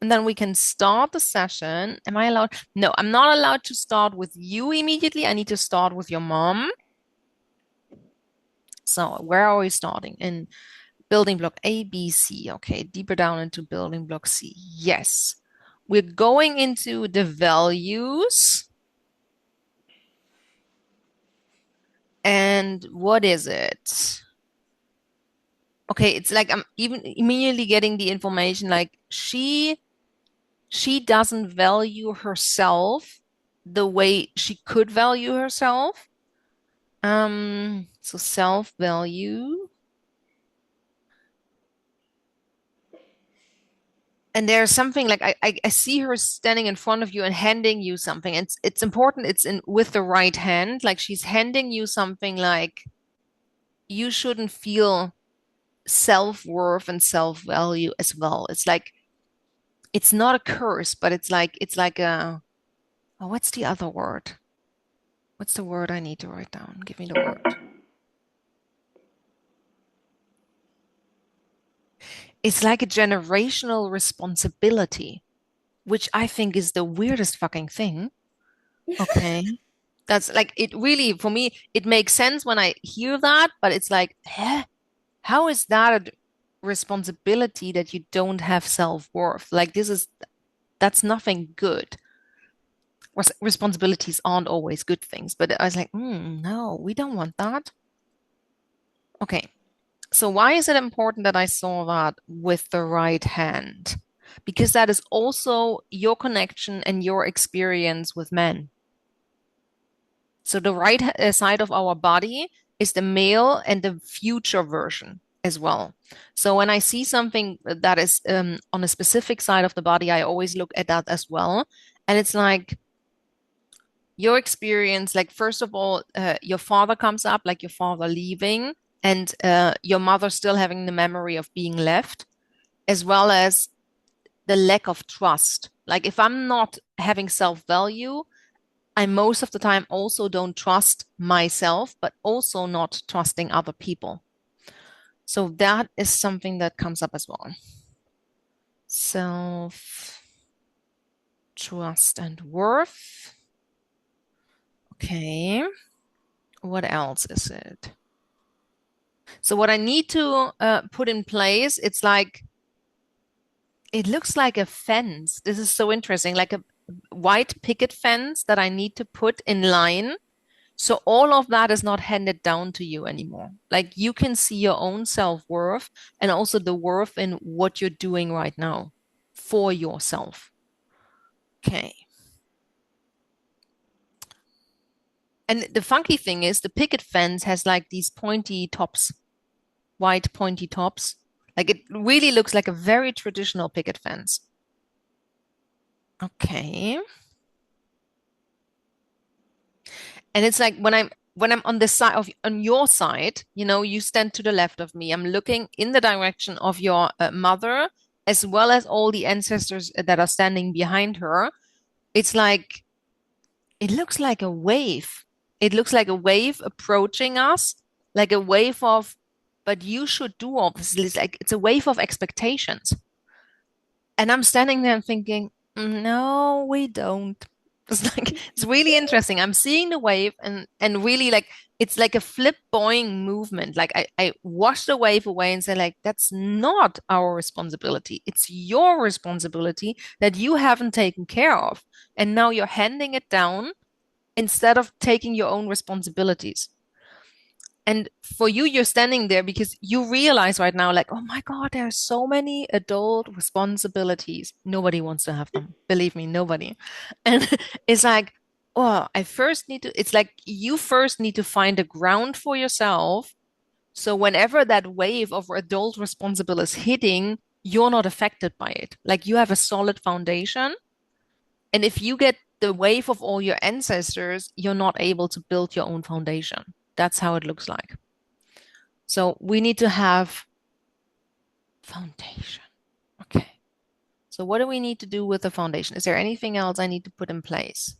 And then we can start the session. Am I allowed? No, I'm not allowed to start with you immediately. I need to start with your mom. So where are we starting? In building block A, B, C. Okay, deeper down into building block C. Yes. We're going into the values. And what is it? Okay, it's like I'm even immediately getting the information like she doesn't value herself the way she could value herself. So self-value. And there's something like I see her standing in front of you and handing you something. It's important it's in with the right hand. Like she's handing you something like you shouldn't feel self-worth and self-value as well. It's like it's not a curse, but it's like a oh, what's the other word? What's the word I need to write down? Give me the word. It's like a generational responsibility, which I think is the weirdest fucking thing. Okay. That's like it really for me, it makes sense when I hear that, but it's like, how is that a responsibility that you don't have self-worth? Like that's nothing good. Responsibilities aren't always good things, but I was like, no, we don't want that. Okay. So why is it important that I saw that with the right hand? Because that is also your connection and your experience with men. So the right side of our body is the male and the future version as well. So when I see something that is on a specific side of the body, I always look at that as well. And it's like your experience, like first of all, your father comes up, like your father leaving, and your mother still having the memory of being left, as well as the lack of trust. Like if I'm not having self-value, I most of the time also don't trust myself, but also not trusting other people. So that is something that comes up as well. Self trust and worth. Okay. What else is it? So what I need to put in place, it's like it looks like a fence. This is so interesting, like a white picket fence that I need to put in line. So all of that is not handed down to you anymore. Like you can see your own self-worth and also the worth in what you're doing right now for yourself. Okay. And the funky thing is the picket fence has like these pointy tops, white pointy tops. Like it really looks like a very traditional picket fence. Okay. And it's like when I'm on the side of on your side, you stand to the left of me. I'm looking in the direction of your mother, as well as all the ancestors that are standing behind her. It's like it looks like a wave. It looks like a wave approaching us, like a wave of, but you should do all this. It's like it's a wave of expectations. And I'm standing there and thinking, no, we don't. It's like it's really interesting. I'm seeing the wave and really like it's like a flip boing movement. Like I wash the wave away and say like that's not our responsibility. It's your responsibility that you haven't taken care of. And now you're handing it down instead of taking your own responsibilities. And for you, you're standing there because you realize right now, like, oh my God, there are so many adult responsibilities. Nobody wants to have them. Believe me, nobody. And it's like, oh, it's like you first need to find a ground for yourself. So whenever that wave of adult responsibility is hitting, you're not affected by it. Like you have a solid foundation. And if you get the wave of all your ancestors, you're not able to build your own foundation. That's how it looks like. So we need to have foundation. Okay. So what do we need to do with the foundation? Is there anything else I need to put in place?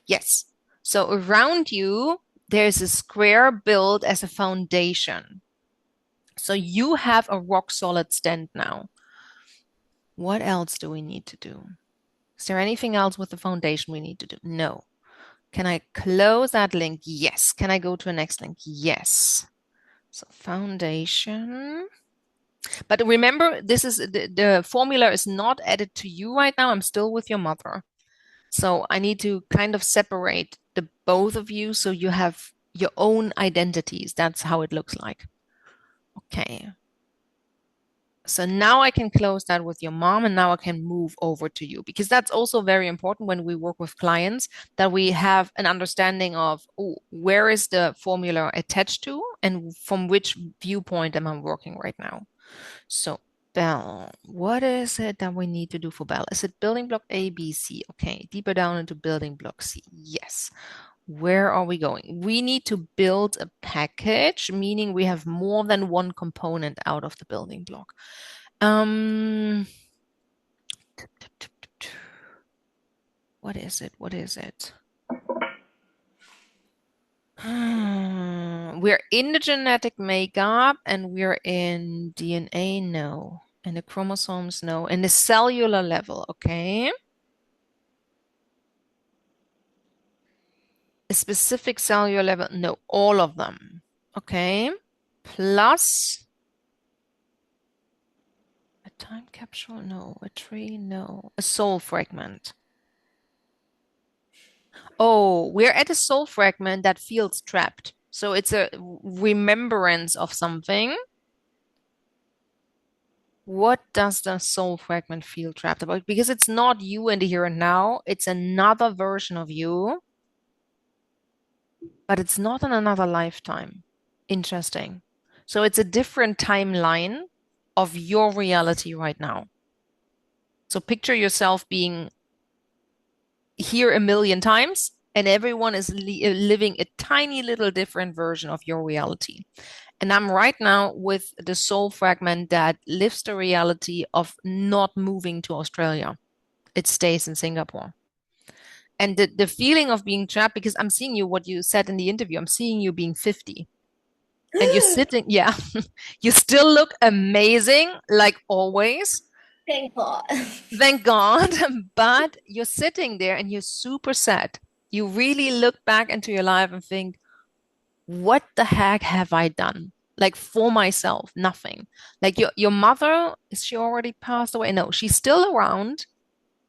Yes. So around you, there's a square built as a foundation. So you have a rock solid stand now. What else do we need to do? Is there anything else with the foundation we need to do? No. Can I close that link? Yes. Can I go to a next link? Yes. So foundation. But remember, this is the formula is not added to you right now. I'm still with your mother. So I need to kind of separate the both of you so you have your own identities. That's how it looks like. Okay. So now I can close that with your mom, and now I can move over to you because that's also very important when we work with clients that we have an understanding of, oh, where is the formula attached to and from which viewpoint am I working right now. So Bell, what is it that we need to do for Bell? Is it building block A, B, C? Okay, deeper down into building block C. Yes. Where are we going? We need to build a package, meaning we have more than one component out of the building block. Um, what is it? What is it? We're in the genetic makeup and we're in DNA, no. And the chromosomes, no. And the cellular level, okay. A specific cellular level, no, all of them. Okay. Plus a time capsule, no. A tree, no. A soul fragment. Oh, we're at a soul fragment that feels trapped. So it's a remembrance of something. What does the soul fragment feel trapped about? Because it's not you in the here and now, it's another version of you, but it's not in another lifetime. Interesting. So it's a different timeline of your reality right now. So picture yourself being here a million times, and everyone is living a tiny little different version of your reality. And I'm right now with the soul fragment that lives the reality of not moving to Australia. It stays in Singapore. And the feeling of being trapped, because I'm seeing you, what you said in the interview, I'm seeing you being 50 and you're sitting, yeah, you still look amazing, like always. Thank God. Thank God. But you're sitting there and you're super sad. You really look back into your life and think, what the heck have I done? Like for myself, nothing. Like your mother, is she already passed away? No, she's still around,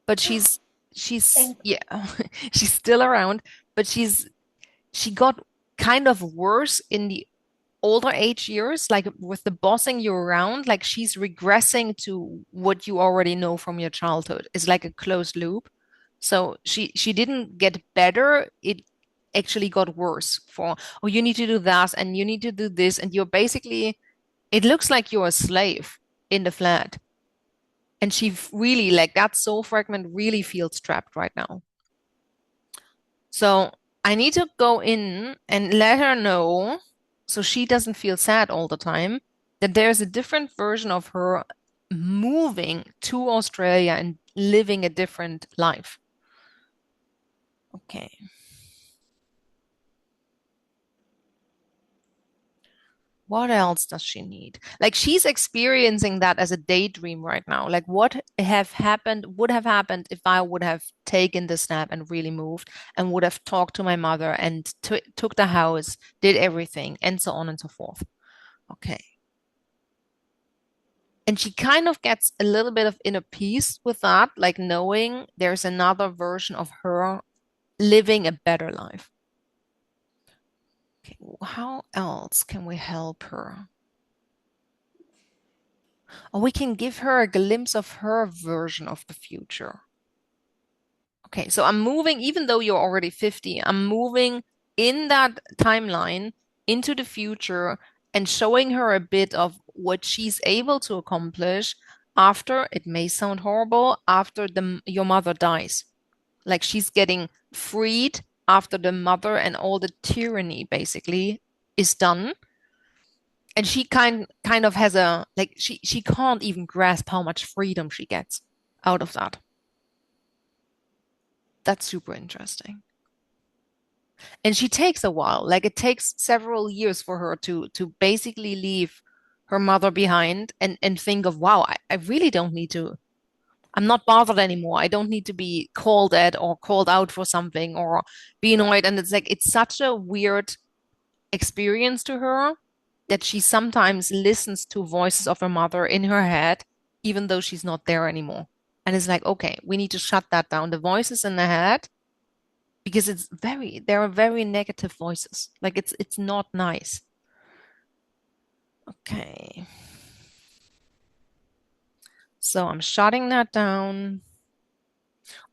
but she's Thank yeah, she's still around, but she got kind of worse in the older age years, like with the bossing you around, like she's regressing to what you already know from your childhood. It's like a closed loop. So she didn't get better. It actually got worse for, oh, you need to do that and you need to do this. And you're basically, it looks like you're a slave in the flat. And she really, like that soul fragment really feels trapped right now. So I need to go in and let her know so she doesn't feel sad all the time that there's a different version of her moving to Australia and living a different life. Okay. What else does she need? Like she's experiencing that as a daydream right now. Like what have happened, would have happened if I would have taken the snap and really moved and would have talked to my mother and took the house, did everything, and so on and so forth. Okay. And she kind of gets a little bit of inner peace with that, like knowing there's another version of her living a better life. Okay, how else can we help her? Or we can give her a glimpse of her version of the future. Okay, so I'm moving, even though you're already 50, I'm moving in that timeline into the future and showing her a bit of what she's able to accomplish after, it may sound horrible, after your mother dies. Like she's getting freed after the mother and all the tyranny basically is done. And she kind of has a like she can't even grasp how much freedom she gets out of that. That's super interesting. And she takes a while. Like it takes several years for her to basically leave her mother behind and think of, wow, I really don't need to. I'm not bothered anymore. I don't need to be called at or called out for something or be annoyed. And it's like, it's such a weird experience to her that she sometimes listens to voices of her mother in her head, even though she's not there anymore. And it's like, okay, we need to shut that down. The voices in the head, because there are very negative voices. Like it's not nice. Okay. So I'm shutting that down.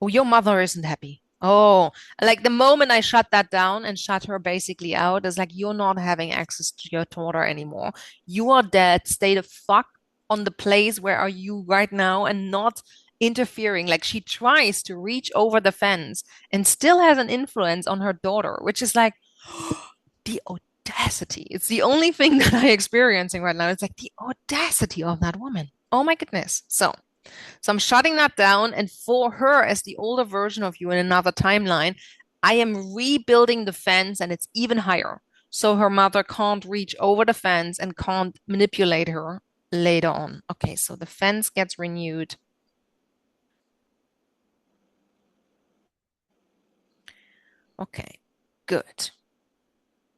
Oh, your mother isn't happy. Oh, like the moment I shut that down and shut her basically out, it's like you're not having access to your daughter anymore. You are dead. Stay the fuck on the place where are you right now and not interfering. Like she tries to reach over the fence and still has an influence on her daughter, which is like the audacity. It's the only thing that I'm experiencing right now. It's like the audacity of that woman. Oh my goodness. So I'm shutting that down. And for her, as the older version of you in another timeline, I am rebuilding the fence and it's even higher. So her mother can't reach over the fence and can't manipulate her later on. Okay, so the fence gets renewed. Okay, good.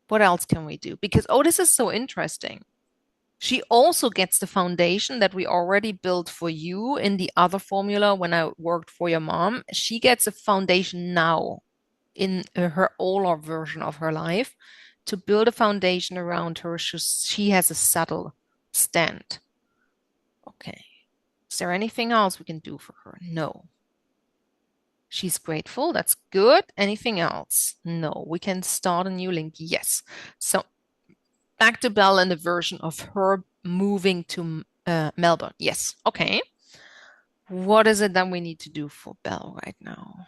What else can we do? Because, oh, this is so interesting. She also gets the foundation that we already built for you in the other formula when I worked for your mom. She gets a foundation now in her older version of her life to build a foundation around her. She has a subtle stand. Okay. Is there anything else we can do for her? No. She's grateful. That's good. Anything else? No. We can start a new link. Yes. So back to Belle and the version of her moving to Melbourne. Yes. Okay. What is it that we need to do for Belle right now?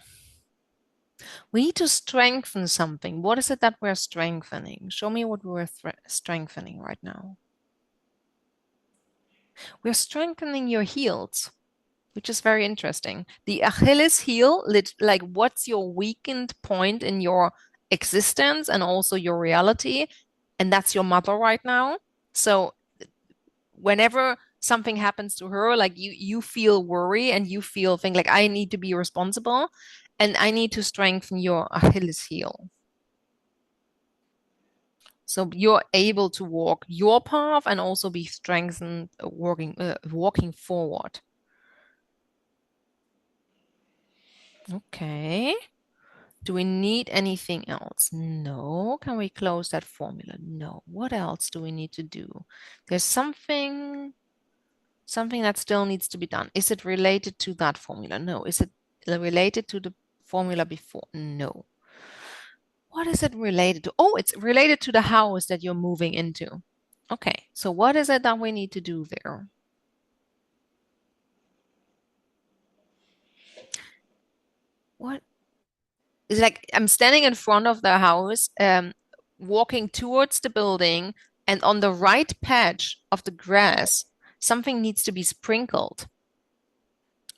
We need to strengthen something. What is it that we're strengthening? Show me what we're strengthening right now. We're strengthening your heels, which is very interesting. The Achilles heel, like what's your weakened point in your existence and also your reality? And that's your mother right now. So whenever something happens to her, like you feel worry and you feel think like I need to be responsible and I need to strengthen your Achilles heel. So you're able to walk your path and also be strengthened walking forward. Okay. Do we need anything else? No. Can we close that formula? No. What else do we need to do? There's something that still needs to be done. Is it related to that formula? No. Is it related to the formula before? No. What is it related to? Oh, it's related to the house that you're moving into. Okay, so what is it that we need to do there? What is like I'm standing in front of the house, walking towards the building, and on the right patch of the grass, something needs to be sprinkled.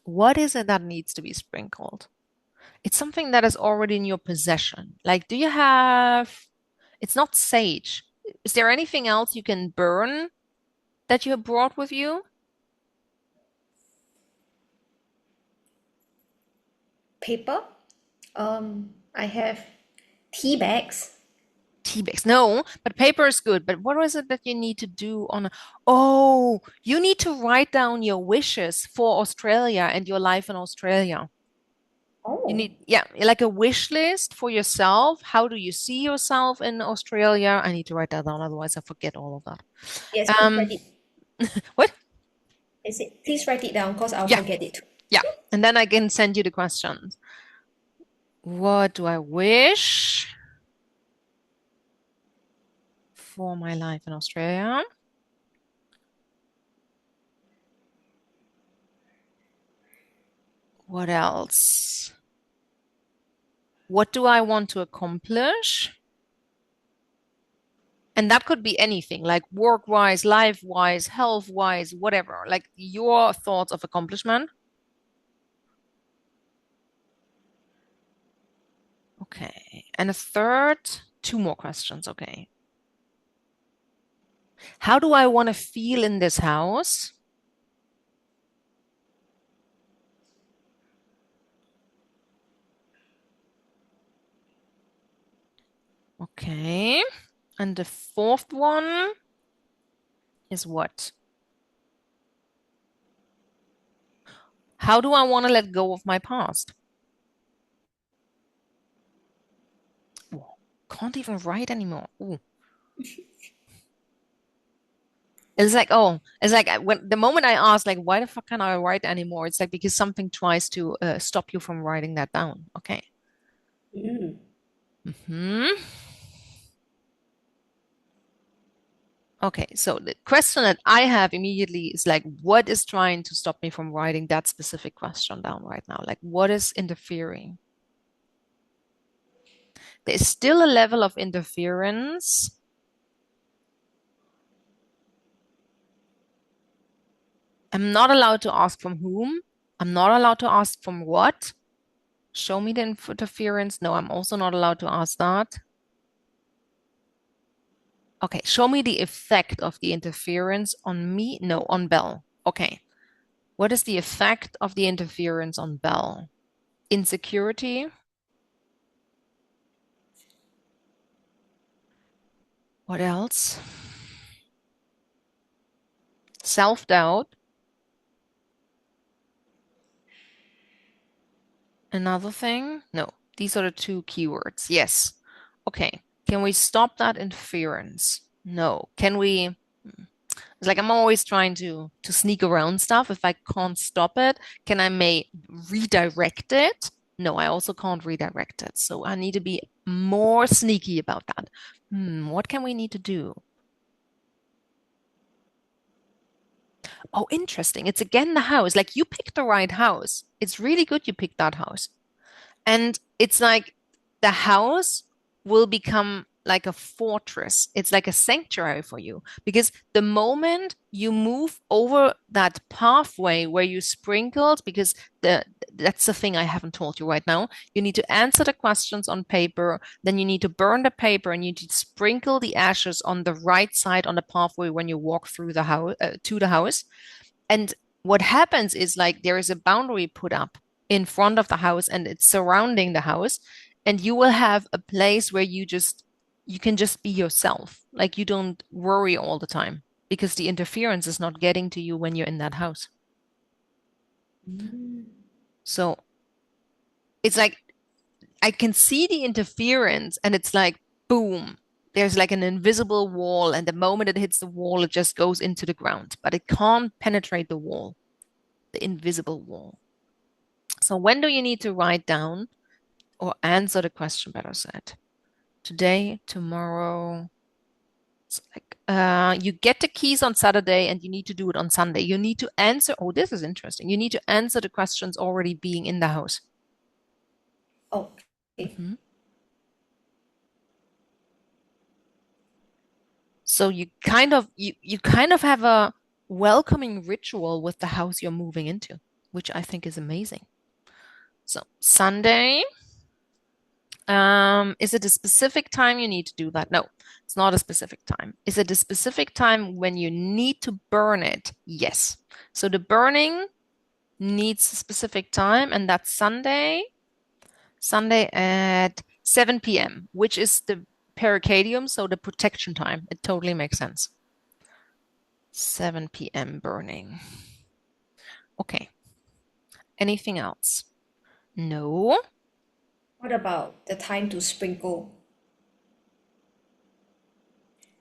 What is it that needs to be sprinkled? It's something that is already in your possession. Like, do you have, it's not sage. Is there anything else you can burn that you have brought with you? Paper. I have tea bags. Tea bags. No, but paper is good. But what is it that you need to do on oh, you need to write down your wishes for Australia and your life in Australia. You Oh, need, yeah, like a wish list for yourself. How do you see yourself in Australia? I need to write that down, otherwise I forget all of that. yes, please write Um, it. what? Is it? Please write it down because I'll Yeah, forget it too. yeah. And then I can send you the questions. What do I wish for my life in Australia? What else? What do I want to accomplish? And that could be anything, like work-wise, life-wise, health-wise, whatever, like your thoughts of accomplishment. Okay. And a third, two more questions. Okay. How do I want to feel in this house? Okay. And the fourth one is what? How do I want to let go of my past? Oh, can't even write anymore. Ooh. It's like, oh, it's like when the moment I ask, like, why the fuck can't I write anymore? It's like because something tries to stop you from writing that down. Okay. Mm. Hmm. Okay, so the question that I have immediately is like, what is trying to stop me from writing that specific question down right now? Like, what is interfering? There's still a level of interference. I'm not allowed to ask from whom. I'm not allowed to ask from what. Show me the interference. No, I'm also not allowed to ask that. Okay, show me the effect of the interference on me. No, on Belle. Okay, what is the effect of the interference on Belle? Insecurity. What else? Self-doubt. Another thing? No, these are the two keywords. Yes. Okay. Can we stop that interference? No. Can we? It's like I'm always trying to sneak around stuff. If I can't stop it, can I may redirect it? No, I also can't redirect it. So I need to be more sneaky about that. What can we need to do? Oh, interesting. It's again the house. Like you picked the right house. It's really good you picked that house. And it's like the house will become like a fortress. It's like a sanctuary for you because the moment you move over that pathway where you sprinkled, because that's the thing I haven't told you right now. You need to answer the questions on paper, then you need to burn the paper and you need to sprinkle the ashes on the right side on the pathway when you walk through the house to the house. And what happens is like there is a boundary put up in front of the house and it's surrounding the house. And you will have a place where you can just be yourself. Like you don't worry all the time because the interference is not getting to you when you're in that house. Mm. So it's like I can see the interference and it's like, boom, there's like an invisible wall. And the moment it hits the wall, it just goes into the ground, but it can't penetrate the wall, the invisible wall. So when do you need to write down or answer the question, better said? Today, tomorrow. It's like you get the keys on Saturday and you need to do it on Sunday. You need to answer. Oh, this is interesting. You need to answer the questions already being in the house. Okay. Mhm. So you kind of have a welcoming ritual with the house you're moving into, which I think is amazing. So Sunday, is it a specific time you need to do that? No, it's not a specific time. Is it a specific time when you need to burn it? Yes. So the burning needs a specific time, and that's Sunday, Sunday at 7 p.m., which is the pericadium, so the protection time. It totally makes sense. 7 p.m. burning. Okay. Anything else? No. What about the time to sprinkle?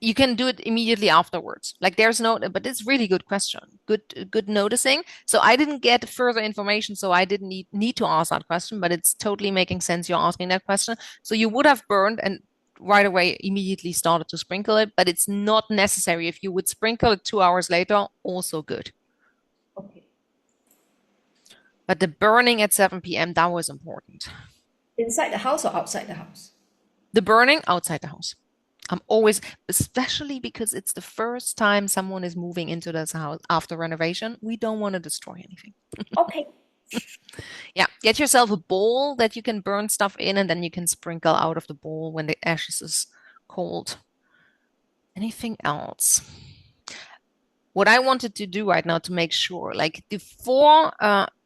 You can do it immediately afterwards. Like there's no, but it's really good question. Good noticing. So I didn't get further information, so I didn't need to ask that question, but it's totally making sense you're asking that question. So you would have burned and right away immediately started to sprinkle it, but it's not necessary. If you would sprinkle it 2 hours later, also good. Okay. But the burning at 7 p.m., that was important. Inside the house or outside the house? The burning outside the house. I'm always, especially because it's the first time someone is moving into this house after renovation, we don't want to destroy anything. Okay. Yeah, get yourself a bowl that you can burn stuff in, and then you can sprinkle out of the bowl when the ashes is cold. Anything else? What I wanted to do right now to make sure, like before,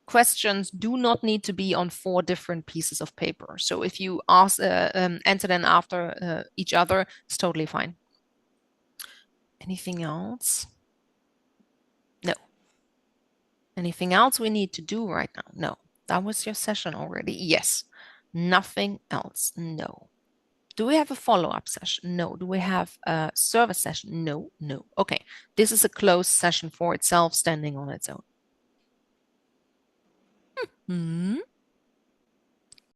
questions do not need to be on 4 different pieces of paper. So if you ask answer them after each other, it's totally fine. Anything else? No. Anything else we need to do right now? No. That was your session already. Yes. Nothing else. No. Do we have a follow-up session? No. Do we have a service session? No, no. Okay. This is a closed session for itself, standing on its own. Hmm.